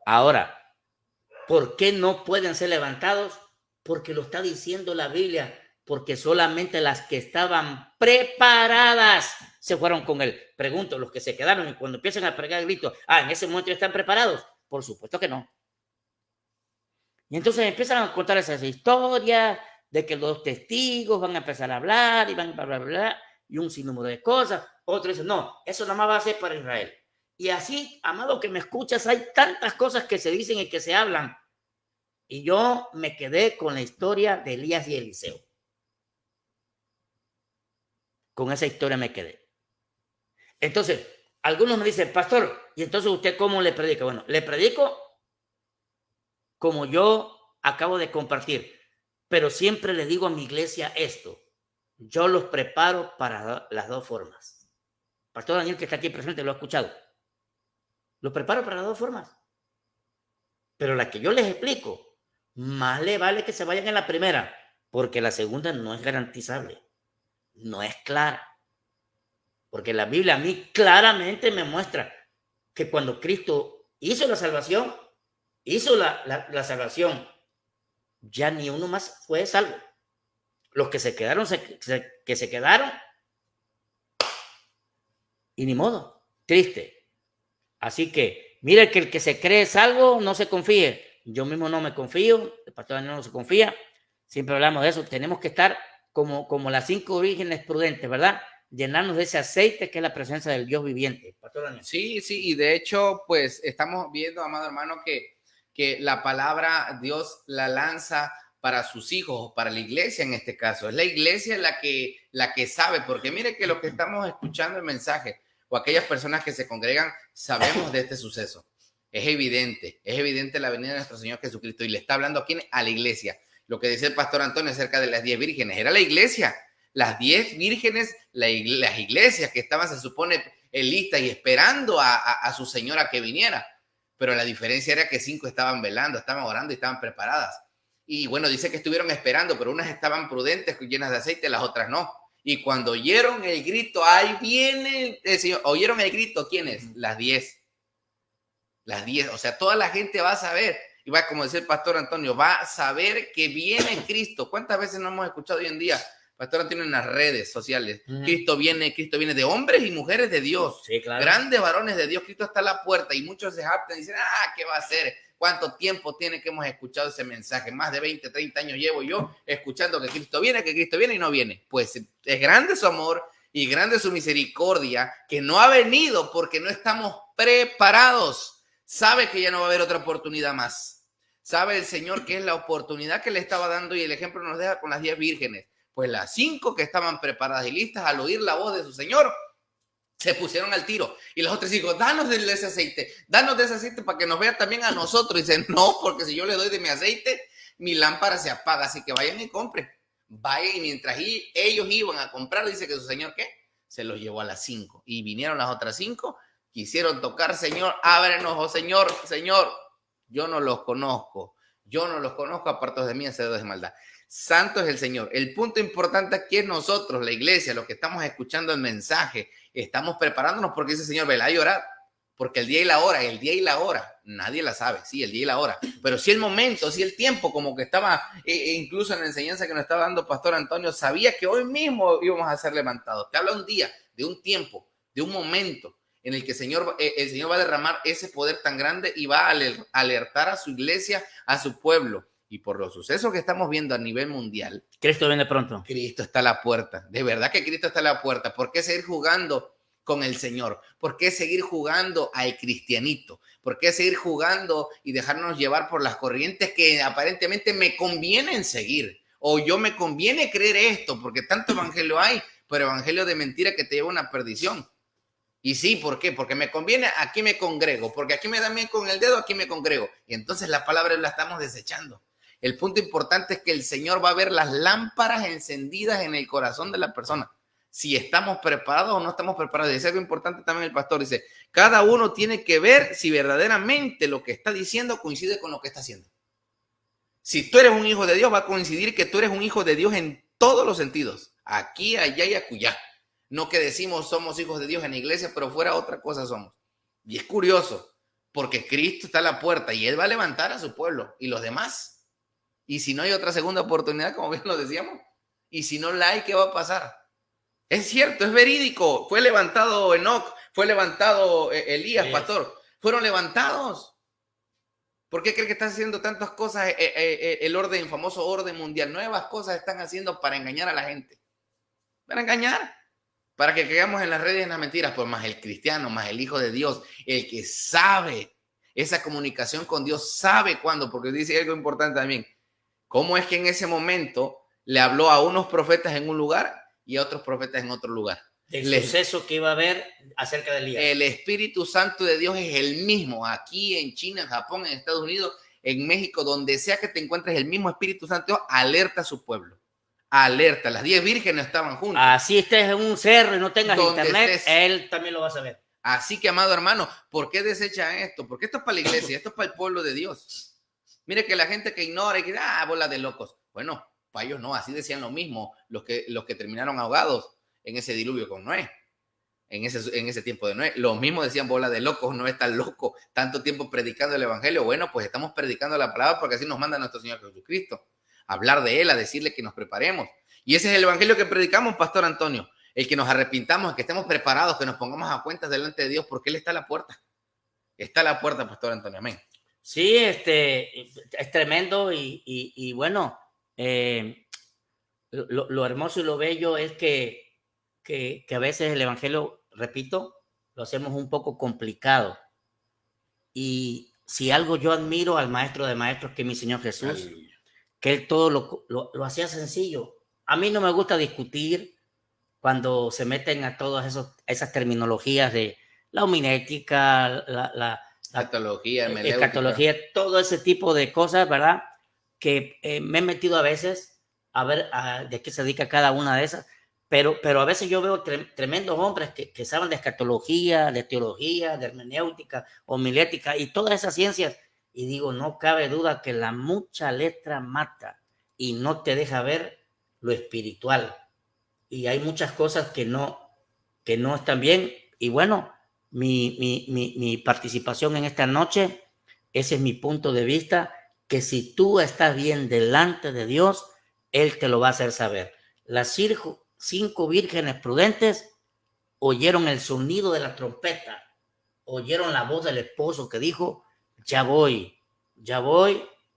Ahora, ¿por qué no pueden ser levantados? Porque lo está diciendo la Biblia, porque solamente las que estaban preparadas se fueron con él. Pregunto, los que se quedaron y cuando empiezan a pegar el grito, en ese momento ya están preparados. Por supuesto que no. Y entonces empiezan a contar esas historias de que los testigos van a empezar a hablar y van a bla, y un sinnúmero de cosas. Otros dicen, no, eso nada más va a ser para Israel. Y así, amado que me escuchas, hay tantas cosas que se dicen y que se hablan Y yo me quedé con la historia de Elías y Eliseo. Con esa historia me quedé. Entonces, algunos me dicen, pastor, ¿y entonces usted cómo le predica? Bueno, le predico como yo acabo de compartir, pero siempre le digo a mi iglesia esto: yo los preparo para las dos formas. Pastor Daniel, que está aquí presente, lo ha escuchado. Los preparo para las dos formas. Pero la que yo les explico, más le vale que se vayan en la primera, porque la segunda no es garantizable, no es clara. Porque la Biblia a mí claramente me muestra que cuando Cristo hizo la salvación, la salvación, ya ni uno más fue salvo. Los que se quedaron, que se quedaron, y ni modo, triste. Así que, mire que el que se cree salvo, no se confíe. Yo mismo no me confío, el pastor Daniel no se confía. Siempre hablamos de eso. Tenemos que estar como las 5 vírgenes prudentes, ¿verdad? Llenarnos de ese aceite que es la presencia del Dios viviente. Pastor Daniel. Sí, sí, y de hecho, pues estamos viendo, amado hermano, que la palabra Dios la lanza para sus hijos, para la iglesia en este caso. Es la iglesia la que sabe, porque mire que lo que estamos escuchando el mensaje, o aquellas personas que se congregan, sabemos de este suceso. Es evidente la venida de nuestro Señor Jesucristo, y le está hablando aquí a la iglesia. Lo que dice el pastor Antonio acerca de las 10 vírgenes, era la iglesia. Las 10 vírgenes, las iglesias que estaban, se supone, listas y esperando a su señora que viniera. Pero la diferencia era que 5 estaban velando, estaban orando y estaban preparadas. Y bueno, dice que estuvieron esperando, pero unas estaban prudentes, llenas de aceite, las otras no. Y cuando oyeron el grito, ahí viene el Señor. ¿Oyeron el grito? ¿Quiénes? Las 10. Las 10. O sea, toda la gente va a saber. Y va, como decía el pastor Antonio, va a saber que viene Cristo. ¿Cuántas veces no hemos escuchado hoy en día? Pastor Antonio, en las redes sociales. Cristo viene de hombres y mujeres de Dios. Sí, claro. Grandes varones de Dios. Cristo está a la puerta, y muchos se jactan y dicen, ¿qué va a hacer? ¿Cuánto tiempo tiene que hemos escuchado ese mensaje? Más de 20, 30 años llevo yo escuchando que Cristo viene y no viene. Pues es grande su amor y grande su misericordia, que no ha venido porque no estamos preparados. Sabe que ya no va a haber otra oportunidad más. Sabe el Señor que es la oportunidad que le estaba dando, y el ejemplo nos deja con las 10 vírgenes. Pues las 5 que estaban preparadas y listas, al oír la voz de su Señor, se pusieron al tiro. Y las otras 5, danos de ese aceite para que nos vea también a nosotros. Y dicen, no, porque si yo le doy de mi aceite, mi lámpara se apaga. Así que vayan y compren. Vayan, y mientras ellos iban a comprar, dice que su Señor, ¿qué? Se los llevó a las 5. Y vinieron las otras 5, quisieron tocar, Señor, ábrenos, oh Señor, Señor. Yo no los conozco, apartados de mí, hacedores de maldad. Santo es el Señor. El punto importante aquí es nosotros, la iglesia, los que estamos escuchando el mensaje, estamos preparándonos, porque dice el Señor, velad y orad, porque el día y la hora, nadie la sabe, sí, el día y la hora, pero sí el momento, sí el tiempo, como que estaba, incluso en la enseñanza que nos estaba dando Pastor Antonio, sabía que hoy mismo íbamos a ser levantados. Te habla un día, de un tiempo, de un momento en el que el Señor va a derramar ese poder tan grande y va a alertar a su iglesia, a su pueblo. Y por los sucesos que estamos viendo a nivel mundial, Cristo viene pronto. Cristo está a la puerta. De verdad que Cristo está a la puerta. ¿Por qué seguir jugando con el Señor? ¿Por qué seguir jugando al cristianito? ¿Por qué seguir jugando y dejarnos llevar por las corrientes que aparentemente me convienen seguir? O yo me conviene creer esto, porque tanto evangelio hay, pero evangelio de mentira que te lleva a una perdición. Y sí, ¿por qué? Porque me conviene, aquí me congrego, porque aquí me dan bien con el dedo, aquí me congrego. Y entonces la palabra la estamos desechando. El punto importante es que el Señor va a ver las lámparas encendidas en el corazón de la persona. Si estamos preparados o no estamos preparados. Y es algo importante también el pastor. Dice, cada uno tiene que ver si verdaderamente lo que está diciendo coincide con lo que está haciendo. Si tú eres un hijo de Dios, va a coincidir que tú eres un hijo de Dios en todos los sentidos. Aquí, allá y acullá. No que decimos somos hijos de Dios en la iglesia, pero fuera otra cosa somos. Y es curioso, porque Cristo está a la puerta y Él va a levantar a su pueblo y los demás. Y si no hay otra segunda oportunidad, como bien lo decíamos, y si no la hay, ¿qué va a pasar? Es cierto, es verídico. Fue levantado Enoc, fue levantado Elías, pastor. Fueron levantados. ¿Por qué cree que están haciendo tantas cosas el famoso orden mundial? Nuevas cosas están haciendo para engañar a la gente. Para engañar. Para que caigamos en las redes y en las mentiras, pues más el cristiano, más el hijo de Dios, el que sabe esa comunicación con Dios, sabe cuándo, porque dice algo importante también. ¿Cómo es que en ese momento le habló a unos profetas en un lugar y a otros profetas en otro lugar? Del suceso que iba a haber acerca de Elías. El Espíritu Santo de Dios es el mismo aquí en China, en Japón, en Estados Unidos, en México, donde sea que te encuentres, el mismo Espíritu Santo alerta a su pueblo. Alerta, las 10 vírgenes estaban juntas. Así estés en un cerro y no tengas internet, él también lo va a saber. Así que, amado hermano, ¿por qué desechan esto? Porque esto es para la iglesia, esto es para el pueblo de Dios. Mire que la gente que ignora y que, bola de locos. Bueno, para ellos no, así decían lo mismo los que terminaron ahogados en ese diluvio con Noé. En ese tiempo de Noé. Los mismos decían, bola de locos, no es tan loco, tanto tiempo predicando el evangelio. Bueno, pues estamos predicando la palabra porque así nos manda nuestro Señor Jesucristo. A hablar de Él, a decirle que nos preparemos. Y ese es el evangelio que predicamos, Pastor Antonio. El que nos arrepintamos, que estemos preparados, que nos pongamos a cuentas delante de Dios, porque Él está a la puerta. Está a la puerta, Pastor Antonio. Amén. Sí, es tremendo y bueno, lo hermoso y lo bello es que a veces el evangelio, repito, lo hacemos un poco complicado. Y si algo yo admiro al maestro de maestros, que es mi Señor Jesús, aleluya, que Él todo lo hacía sencillo. A mí no me gusta discutir cuando se meten a todas esas terminologías de la homilética, la escatología, todo ese tipo de cosas, ¿verdad? Que me he metido a veces a ver de qué se dedica cada una de esas, pero a veces yo veo tremendos hombres que saben de escatología, de teología, de hermenéutica, homilética y todas esas ciencias, y digo, no cabe duda que la mucha letra mata y no te deja ver lo espiritual, y hay muchas cosas que no están bien. Y bueno, mi participación en esta noche, ese es mi punto de vista, que si tú estás bien delante de Dios, Él te lo va a hacer saber. Las 5 vírgenes prudentes oyeron el sonido de la trompeta, oyeron la voz del esposo que dijo, ya voy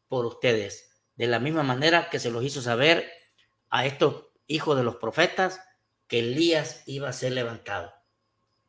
por ustedes. De la misma manera que se los hizo saber a estos hijos de los profetas que Elías iba a ser levantado.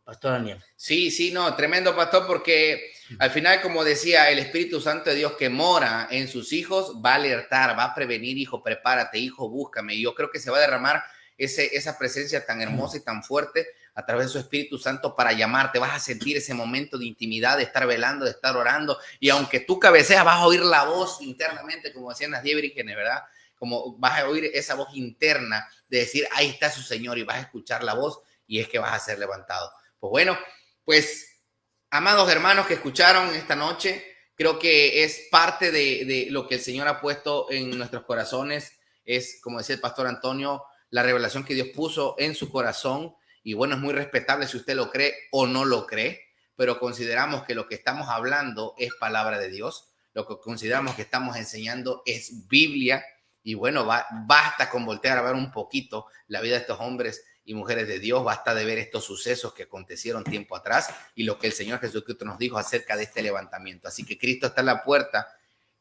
Pastor Daniel. Sí, no, tremendo, pastor, porque al final, como decía, el Espíritu Santo de Dios que mora en sus hijos va a alertar, va a prevenir, hijo, prepárate, hijo, búscame. Y yo creo que se va a derramar esa presencia tan hermosa y tan fuerte a través de su Espíritu Santo para llamarte. Vas a sentir ese momento de intimidad, de estar velando, de estar orando. Y aunque tú cabeceas, vas a oír la voz internamente, como decían las 10 vírgenes, ¿verdad? Como vas a oír esa voz interna de decir, ahí está su Señor, y vas a escuchar la voz y es que vas a ser levantado. Pues bueno, pues amados hermanos que escucharon esta noche, creo que es parte de lo que el Señor ha puesto en nuestros corazones. Es, como decía el pastor Antonio, la revelación que Dios puso en su corazón. Y bueno, es muy respetable si usted lo cree o no lo cree, pero consideramos que lo que estamos hablando es palabra de Dios. Lo que consideramos que estamos enseñando es Biblia. Y bueno, basta con voltear a ver un poquito la vida de estos hombres y mujeres de Dios, basta de ver estos sucesos que acontecieron tiempo atrás y lo que el Señor Jesucristo nos dijo acerca de este levantamiento. Así que Cristo está a la puerta,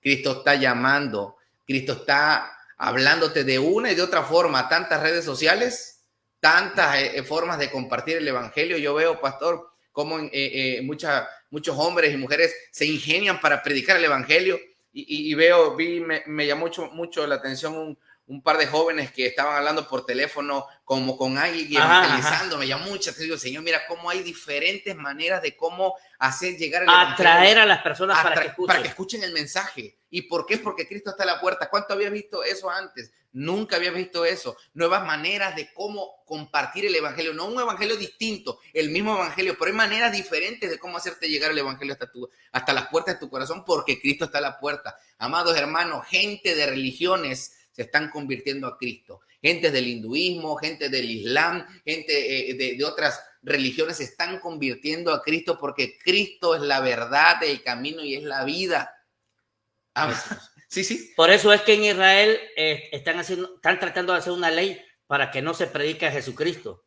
Cristo está llamando, Cristo está hablándote de una y de otra forma, tantas redes sociales, tantas formas de compartir el evangelio. Yo veo, pastor, cómo muchos hombres y mujeres se ingenian para predicar el evangelio y me llamó mucho la atención un par de jóvenes que estaban hablando por teléfono como con alguien y evangelizando. Me llamó mucho atención, Señor, mira cómo hay diferentes maneras de cómo hacer llegar el evangelio, atraer a las personas para que escuchen el mensaje. ¿Y por qué? Porque Cristo está a la puerta. ¿Cuánto había visto eso antes? Nunca había visto eso. Nuevas maneras de cómo compartir el evangelio, no un evangelio distinto, el mismo evangelio, pero hay maneras diferentes de cómo hacerte llegar el evangelio hasta las puertas de tu corazón, porque Cristo está a la puerta. Amados hermanos, gente de religiones se están convirtiendo a Cristo. Gente del hinduismo, gente del islam, gente de otras religiones se están convirtiendo a Cristo porque Cristo es la verdad, el camino y es la vida. Sí. Por eso es que en Israel están tratando de hacer una ley para que no se predique a Jesucristo.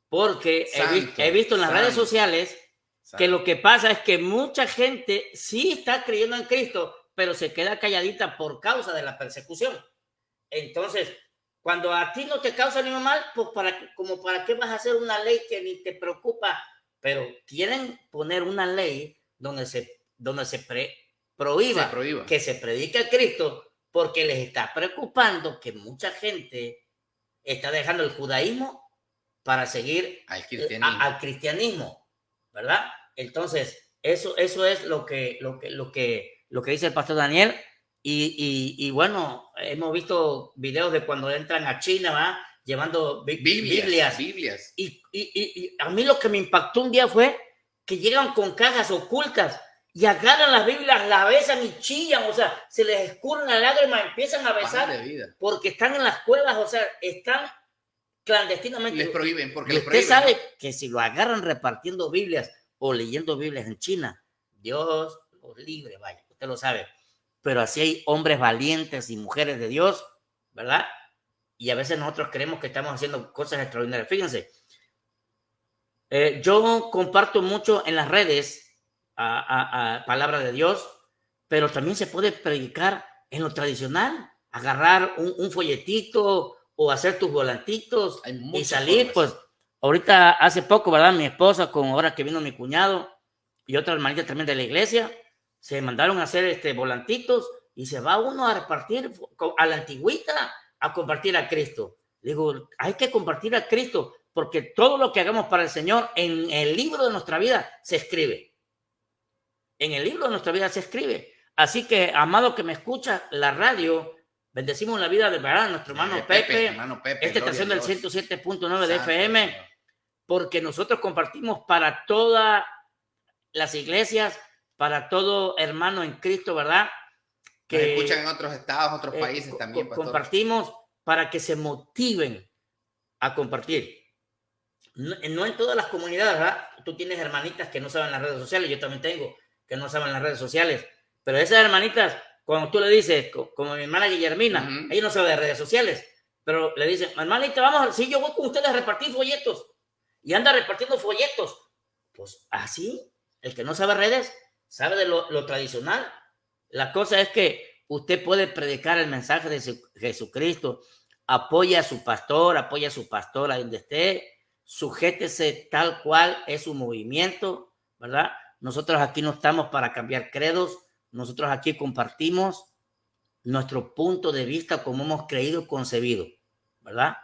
Porque he visto en las redes sociales que lo que pasa es que mucha gente sí está creyendo en Cristo, pero se queda calladita por causa de la persecución. Entonces, cuando a ti no te causa ni mal, pues ¿para qué vas a hacer una ley que ni te preocupa? Pero quieren poner una ley donde se donde prohíba que se predique a Cristo, porque les está preocupando que mucha gente está dejando el judaísmo para seguir al cristianismo, ¿verdad? Entonces, eso es lo que dice el pastor Daniel. Y bueno, hemos visto videos de cuando entran a China, ¿verdad? Llevando Biblias. Y a mí lo que me impactó un día fue que llegan con cajas ocultas y agarran las Biblias, la besan y chillan, o sea, se les escurren las lágrimas, empiezan a besar porque están en las cuevas, o sea, están clandestinamente. Les prohíben, porque les prohíben. Usted sabe que si lo agarran repartiendo Biblias o leyendo Biblias en China, Dios los libre, vaya, usted lo sabe. Pero así hay hombres valientes y mujeres de Dios, ¿verdad? Y a veces nosotros creemos que estamos haciendo cosas extraordinarias. Fíjense, yo comparto mucho en las redes a palabra de Dios, pero también se puede predicar en lo tradicional, agarrar un folletito o hacer tus volantitos y salir, formas. Pues ahorita hace poco, ¿verdad? Mi esposa, con ahora que vino mi cuñado y otra hermanita también de la iglesia, se mandaron a hacer volantitos y se va uno a repartir a la antigüita, a compartir a Cristo. Digo, hay que compartir a Cristo porque todo lo que hagamos para el Señor en el libro de nuestra vida se escribe. En el libro de nuestra vida se escribe. Así que, amado que me escucha, la radio, bendecimos la vida de verdad, nuestro hermano Pepe, esta estación del 107.9 de FM, porque nosotros compartimos para todas las iglesias, para todo hermano en Cristo, ¿verdad? Que nos escuchan en otros estados, otros países también. Compartimos para que se motiven a compartir. No en todas las comunidades, ¿verdad? Tú tienes hermanitas que no saben las redes sociales, yo también tengo que no saben las redes sociales, pero esas hermanitas, cuando tú le dices, como mi hermana Guillermina, ella no sabe de redes sociales, pero le dicen, hermanita, vamos, sí, yo voy con ustedes a repartir folletos, y anda repartiendo folletos. Pues así, el que no sabe redes, sabe de lo tradicional. La cosa es que usted puede predicar el mensaje de Jesucristo, apoya a su pastor, apoya a su pastora donde esté, sujétese tal cual es su movimiento, ¿verdad? Nosotros aquí no estamos para cambiar credos, nosotros aquí compartimos nuestro punto de vista como hemos creído y concebido, ¿verdad?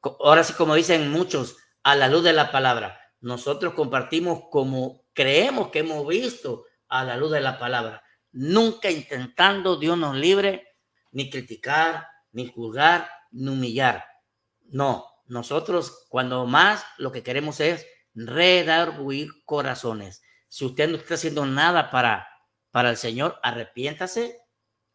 Ahora sí, como dicen muchos, a la luz de la palabra, nosotros compartimos como creemos que hemos visto a la luz de la palabra, nunca intentando, Dios nos libre, ni criticar, ni juzgar, ni humillar. No, nosotros cuando más lo que queremos es redarguir corazones. Si usted no está haciendo nada para el Señor, arrepiéntase,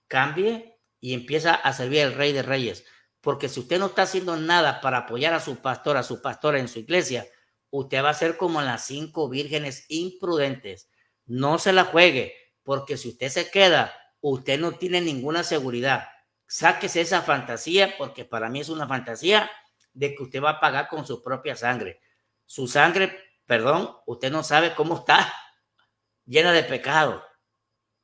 cambie y empieza a servir al Rey de Reyes. Porque si usted no está haciendo nada para apoyar a su pastora en su iglesia, usted va a ser como las 5 vírgenes imprudentes. No se la juegue, porque si usted se queda, usted no tiene ninguna seguridad. Sáquese esa fantasía, porque para mí es una fantasía de que usted va a pagar con su propia sangre. Su sangre, perdón, usted no sabe cómo está, llena de pecado.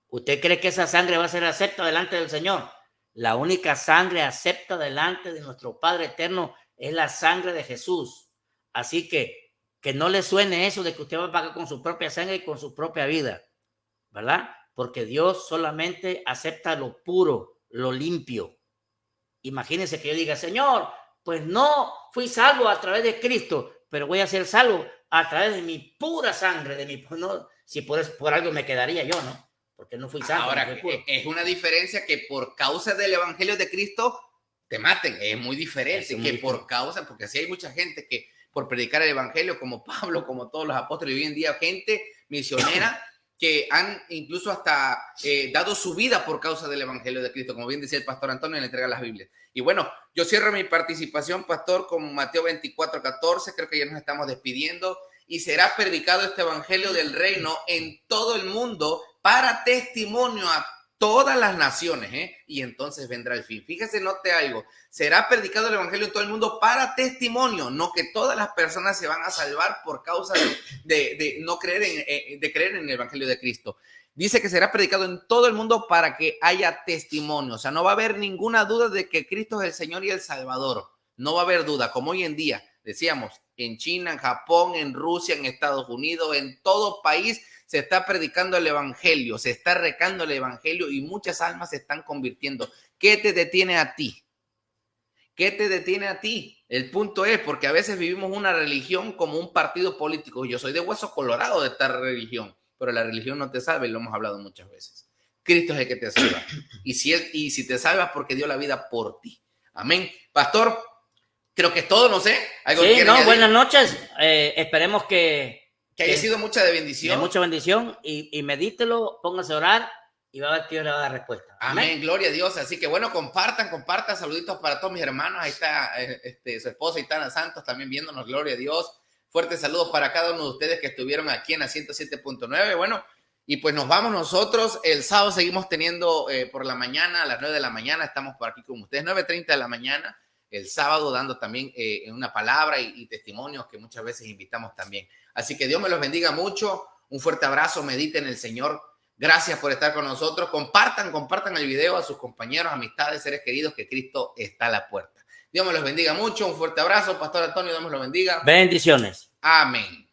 ¿Usted cree que esa sangre va a ser acepta delante del Señor? La única sangre acepta delante de nuestro Padre eterno es la sangre de Jesús. Así que no le suene eso de que usted va a pagar con su propia sangre y con su propia vida, ¿verdad? Porque Dios solamente acepta lo puro, lo limpio. Imagínense que yo diga, Señor, pues no fui salvo a través de Cristo, pero voy a ser salvo a través de mi pura sangre, de mi, no, si por algo me quedaría yo, ¿no? Porque no fui salvo. Ahora, no fui puro. Es una diferencia que por causa del evangelio de Cristo te maten. Es muy diferente que por causa, porque así hay mucha gente que por predicar el evangelio, como Pablo, como todos los apóstoles, hoy en día gente misionera que han incluso hasta dado su vida por causa del evangelio de Cristo, como bien decía el pastor Antonio en la entrega de las Biblias. Y bueno, yo cierro mi participación, pastor, con Mateo 24:14, creo que ya nos estamos despidiendo, y será predicado este evangelio del reino en todo el mundo para testimonio a todas las naciones, y entonces vendrá el fin. Fíjese, note algo, será predicado el evangelio en todo el mundo para testimonio, no que todas las personas se van a salvar por causa de no creer de creer en el evangelio de Cristo. Dice que será predicado en todo el mundo para que haya testimonio, o sea, no va a haber ninguna duda de que Cristo es el Señor y el Salvador, no va a haber duda, como hoy en día decíamos, en China, en Japón, en Rusia, en Estados Unidos, en todo país se está predicando el evangelio, se está recando el evangelio y muchas almas se están convirtiendo. ¿Qué te detiene a ti? ¿Qué te detiene a ti? El punto es, porque a veces vivimos una religión como un partido político. Yo soy de hueso colorado de esta religión, pero la religión no te salva y lo hemos hablado muchas veces. Cristo es el que te salva. Y si te salvas porque dio la vida por ti. Amén. Pastor, creo que es todo, no sé. ¿Algo sí, no, buenas noches. Esperemos que haya sido mucha de bendición. De mucha bendición y medítelo, póngase a orar y va a ver que Dios le va a dar respuesta. Amén, gloria a Dios. Así que bueno, compartan. Saluditos para todos mis hermanos. Ahí está su esposa Itana Santos también viéndonos, gloria a Dios. Fuertes saludos para cada uno de ustedes que estuvieron aquí en la 107.9. Bueno, y pues nos vamos nosotros. El sábado seguimos teniendo por la mañana, a las 9 de la mañana, estamos por aquí con ustedes, 9:30 de la mañana. El sábado dando también una palabra y testimonios que muchas veces invitamos también. Así que Dios me los bendiga mucho. Un fuerte abrazo, mediten en el Señor. Gracias por estar con nosotros. Compartan el video a sus compañeros, amistades, seres queridos, que Cristo está a la puerta. Dios me los bendiga mucho. Un fuerte abrazo. Pastor Antonio, Dios me los bendiga. Bendiciones. Amén.